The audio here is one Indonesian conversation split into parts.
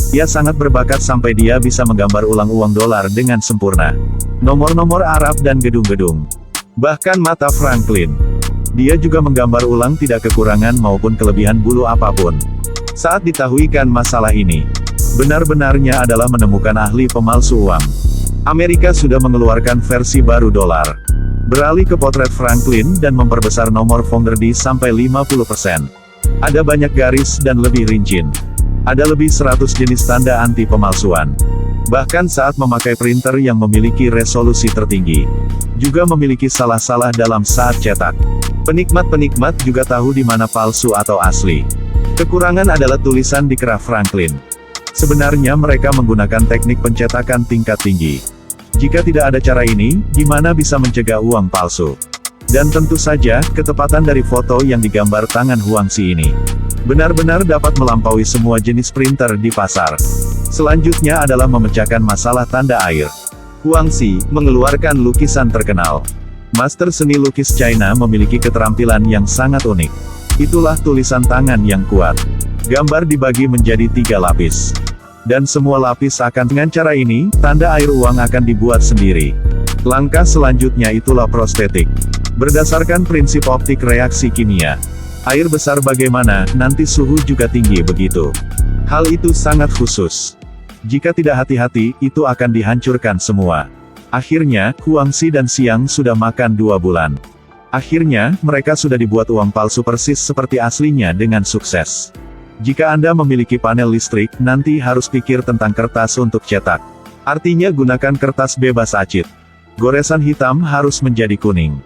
Ia sangat berbakat sampai dia bisa menggambar ulang uang dolar dengan sempurna. Nomor-nomor Arab dan gedung-gedung. Bahkan mata Franklin. Dia juga menggambar ulang tidak kekurangan maupun kelebihan bulu apapun. Saat ditahuikan masalah ini, benar-benarnya adalah menemukan ahli pemalsu uang. Amerika sudah mengeluarkan versi baru dolar. Beralih ke potret Franklin dan memperbesar nomor Fogarty sampai 50%. Ada banyak garis dan lebih rinci. Ada lebih 100 jenis tanda anti pemalsuan. Bahkan saat memakai printer yang memiliki resolusi tertinggi, juga memiliki salah-salah dalam saat cetak. Penikmat-penikmat juga tahu di mana palsu atau asli. Kekurangan adalah tulisan di kerah Franklin. Sebenarnya mereka menggunakan teknik pencetakan tingkat tinggi. Jika tidak ada cara ini, gimana bisa mencegah uang palsu? Dan tentu saja, ketepatan dari foto yang digambar tangan Huangxi ini benar-benar dapat melampaui semua jenis printer di pasar. Selanjutnya adalah memecahkan masalah tanda air. Huangxi mengeluarkan lukisan terkenal. Master seni lukis China memiliki keterampilan yang sangat unik. Itulah tulisan tangan yang kuat. Gambar dibagi menjadi 3 lapis. Dan semua lapis akan dengan cara ini, tanda air uang akan dibuat sendiri. Langkah selanjutnya itulah prostetik. Berdasarkan prinsip optik reaksi kimia. Air besar bagaimana, nanti suhu juga tinggi begitu. Hal itu sangat khusus. Jika tidak hati-hati, itu akan dihancurkan semua. Akhirnya, Huangxi dan Xiang sudah makan 2 bulan. Akhirnya, mereka sudah dibuat uang palsu persis seperti aslinya dengan sukses. Jika Anda memiliki panel listrik, nanti harus pikir tentang kertas untuk cetak. Artinya gunakan kertas bebas acid. Goresan hitam harus menjadi kuning.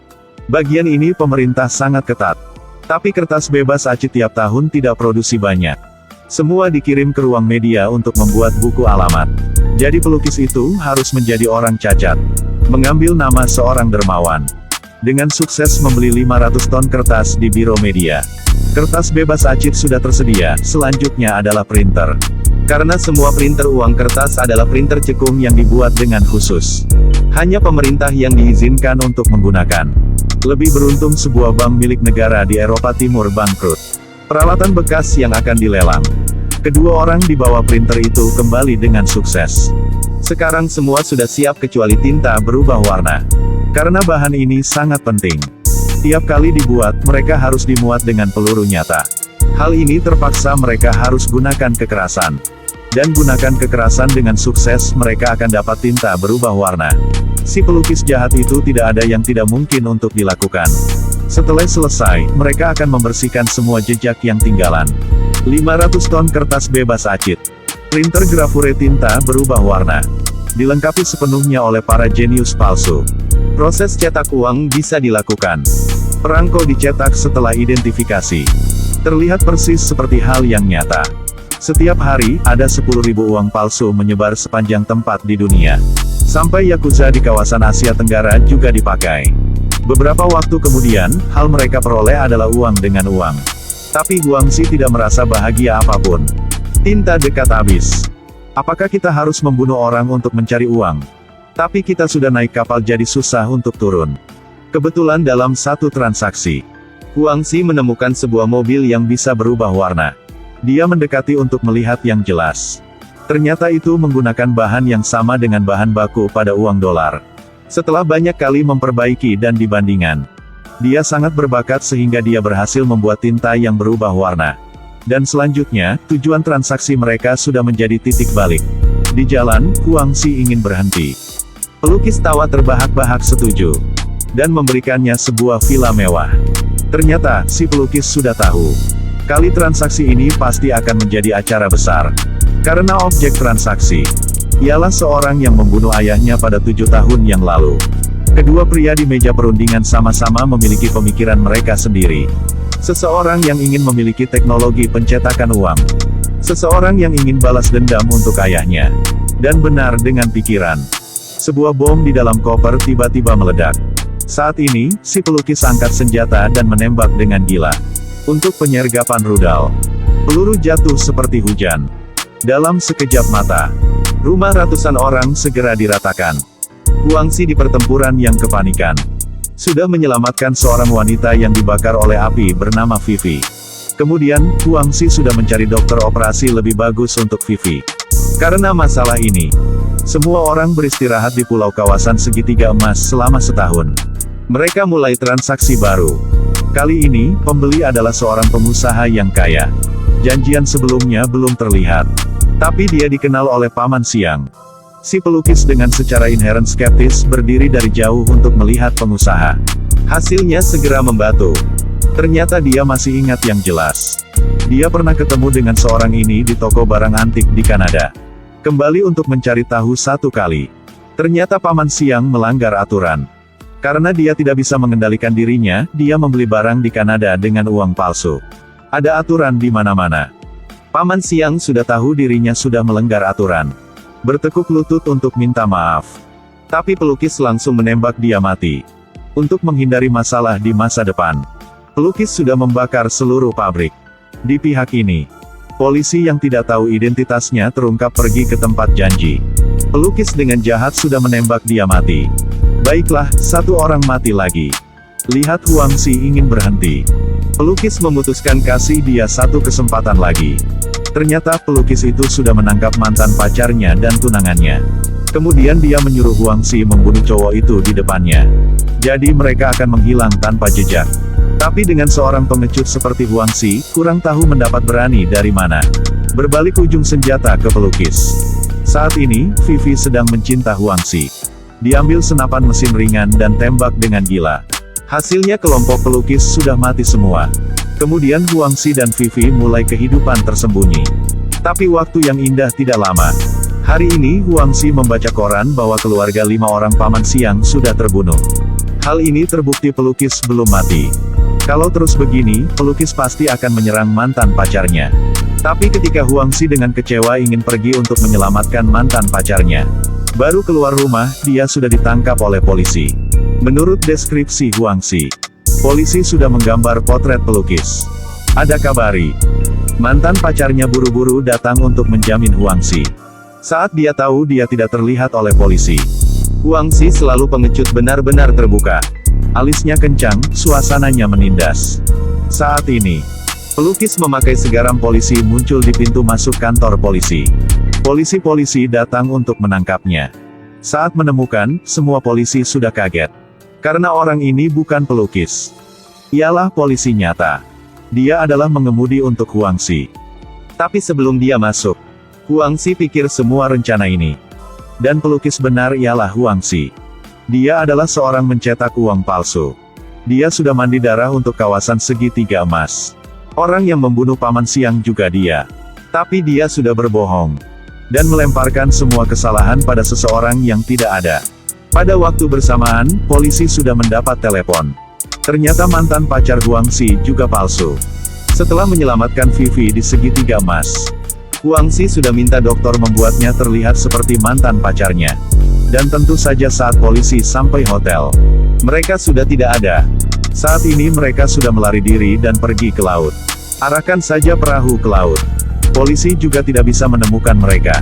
Bagian ini pemerintah sangat ketat. Tapi kertas bebas acid tiap tahun tidak produksi banyak. Semua dikirim ke ruang media untuk membuat buku alamat. Jadi pelukis itu harus menjadi orang cacat. Mengambil nama seorang dermawan. Dengan sukses membeli 500 ton kertas di biro media. Kertas bebas acid sudah tersedia, selanjutnya adalah printer. Karena semua printer uang kertas adalah printer cekung yang dibuat dengan khusus. Hanya pemerintah yang diizinkan untuk menggunakan. Lebih beruntung sebuah bank milik negara di Eropa Timur bangkrut. Peralatan bekas yang akan dilelang. Kedua orang di bawah printer itu kembali dengan sukses. Sekarang semua sudah siap kecuali tinta berubah warna. Karena bahan ini sangat penting. Tiap kali dibuat, mereka harus dimuat dengan peluru nyata. Hal ini terpaksa mereka harus gunakan kekerasan. Dan gunakan kekerasan dengan sukses, mereka akan dapat tinta berubah warna. Si pelukis jahat itu tidak ada yang tidak mungkin untuk dilakukan. Setelah selesai, mereka akan membersihkan semua jejak yang tinggalan. 500 ton kertas bebas acid. Printer grafure tinta berubah warna. Dilengkapi sepenuhnya oleh para jenius palsu. Proses cetak uang bisa dilakukan. Perangko dicetak setelah identifikasi. Terlihat persis seperti hal yang nyata. Setiap hari, ada 10.000 uang palsu menyebar sepanjang tempat di dunia. Sampai Yakuza di kawasan Asia Tenggara juga dipakai. Beberapa waktu kemudian, hal mereka peroleh adalah uang dengan uang. Tapi Huangxi tidak merasa bahagia apapun. Tinta dekat habis. Apakah kita harus membunuh orang untuk mencari uang? Tapi kita sudah naik kapal jadi susah untuk turun. Kebetulan dalam satu transaksi, Huangxi menemukan sebuah mobil yang bisa berubah warna. Dia mendekati untuk melihat yang jelas. Ternyata itu menggunakan bahan yang sama dengan bahan baku pada uang dolar. Setelah banyak kali memperbaiki dan dibandingkan, dia sangat berbakat sehingga dia berhasil membuat tinta yang berubah warna. Dan selanjutnya, tujuan transaksi mereka sudah menjadi titik balik. Di jalan, Huangxi ingin berhenti. Pelukis tawa terbahak-bahak setuju. Dan memberikannya sebuah villa mewah. Ternyata, si pelukis sudah tahu. Kali transaksi ini pasti akan menjadi acara besar. Karena objek transaksi ialah seorang yang membunuh ayahnya pada 7 tahun yang lalu. Kedua pria di meja perundingan sama-sama memiliki pemikiran mereka sendiri. Seseorang yang ingin memiliki teknologi pencetakan uang. Seseorang yang ingin balas dendam untuk ayahnya. Dan benar dengan pikiran. Sebuah bom di dalam koper tiba-tiba meledak. Saat ini, si pelukis angkat senjata dan menembak dengan gila. Untuk penyergapan rudal. Peluru jatuh seperti hujan. Dalam sekejap mata, rumah ratusan orang segera diratakan. Huangxi di pertempuran yang kepanikan. Sudah menyelamatkan seorang wanita yang dibakar oleh api bernama Vivi. Kemudian, Huangxi sudah mencari dokter operasi lebih bagus untuk Vivi. Karena masalah ini, semua orang beristirahat di pulau kawasan segitiga emas selama setahun. Mereka mulai transaksi baru. Kali ini, pembeli adalah seorang pengusaha yang kaya. Janjian sebelumnya belum terlihat. Tapi dia dikenal oleh Paman Siang. Si pelukis dengan secara inheren skeptis berdiri dari jauh untuk melihat pengusaha. Hasilnya segera membatu. Ternyata dia masih ingat yang jelas. Dia pernah ketemu dengan seorang ini di toko barang antik di Kanada. Kembali untuk mencari tahu satu kali. Ternyata Paman Siang melanggar aturan. Karena dia tidak bisa mengendalikan dirinya, dia membeli barang di Kanada dengan uang palsu. Ada aturan di mana-mana. Paman Siang sudah tahu dirinya sudah melanggar aturan. Bertekuk lutut untuk minta maaf. Tapi pelukis langsung menembak dia mati. Untuk menghindari masalah di masa depan. Pelukis sudah membakar seluruh pabrik. Di pihak ini, polisi yang tidak tahu identitasnya terungkap pergi ke tempat janji. Pelukis dengan jahat sudah menembak dia mati. Baiklah, satu orang mati lagi. Lihat Huangxi ingin berhenti. Pelukis memutuskan kasih dia satu kesempatan lagi. Ternyata pelukis itu sudah menangkap mantan pacarnya dan tunangannya. Kemudian dia menyuruh Huangxi membunuh cowok itu di depannya. Jadi mereka akan menghilang tanpa jejak. Tapi dengan seorang pengecut seperti Huangxi, kurang tahu mendapat berani dari mana. Berbalik ujung senjata ke pelukis. Saat ini, Vivi sedang mencinta Huangxi. Diambil senapan mesin ringan dan tembak dengan gila. Hasilnya kelompok pelukis sudah mati semua. Kemudian Huangxi dan Vivi mulai kehidupan tersembunyi. Tapi waktu yang indah tidak lama. Hari ini Huangxi membaca koran bahwa keluarga 5 orang Paman Siang sudah terbunuh. Hal ini terbukti pelukis belum mati. Kalau terus begini, pelukis pasti akan menyerang mantan pacarnya. Tapi ketika Huangxi dengan kecewa ingin pergi untuk menyelamatkan mantan pacarnya, baru keluar rumah, dia sudah ditangkap oleh polisi. Menurut deskripsi Huangxi, polisi sudah menggambar potret pelukis. Ada kabari. Mantan pacarnya buru-buru datang untuk menjamin Huangxi. Saat dia tahu dia tidak terlihat oleh polisi, Huangxi selalu pengecut benar-benar terbuka. Alisnya kencang, suasananya menindas. Saat ini, pelukis memakai segaram polisi muncul di pintu masuk kantor polisi. Polisi-polisi datang untuk menangkapnya. Saat menemukan, semua polisi sudah kaget. Karena orang ini bukan pelukis. Ialah polisi nyata. Dia adalah mengemudi untuk Huangxi. Tapi sebelum dia masuk, Huangxi pikir semua rencana ini. Dan pelukis benar ialah Huangxi. Dia adalah seorang mencetak uang palsu. Dia sudah mandi darah untuk kawasan segitiga emas. Orang yang membunuh Paman Siang juga dia. Tapi dia sudah berbohong. Dan melemparkan semua kesalahan pada seseorang yang tidak ada. Pada waktu bersamaan, polisi sudah mendapat telepon. Ternyata mantan pacar Huangxi juga palsu. Setelah menyelamatkan Vivi di segitiga emas, Huangxi sudah minta dokter membuatnya terlihat seperti mantan pacarnya. Dan tentu saja saat polisi sampai hotel, mereka sudah tidak ada. Saat ini mereka sudah melari diri dan pergi ke laut. Arahkan saja perahu ke laut. Polisi juga tidak bisa menemukan mereka.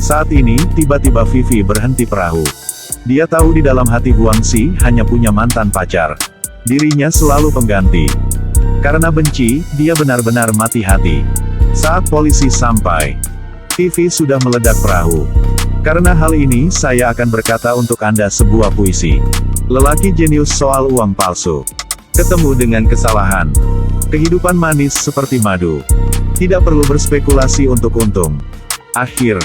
Saat ini, tiba-tiba Vivi berhenti perahu. Dia tahu di dalam hati Huangxi hanya punya mantan pacar. Dirinya selalu pengganti. Karena benci, dia benar-benar mati hati. Saat polisi sampai, Vivi sudah meledak perahu. Karena hal ini saya akan berkata untuk Anda sebuah puisi. Lelaki jenius soal uang palsu. Ketemu dengan kesalahan. Kehidupan manis seperti madu. Tidak perlu berspekulasi untuk untung. Akhir.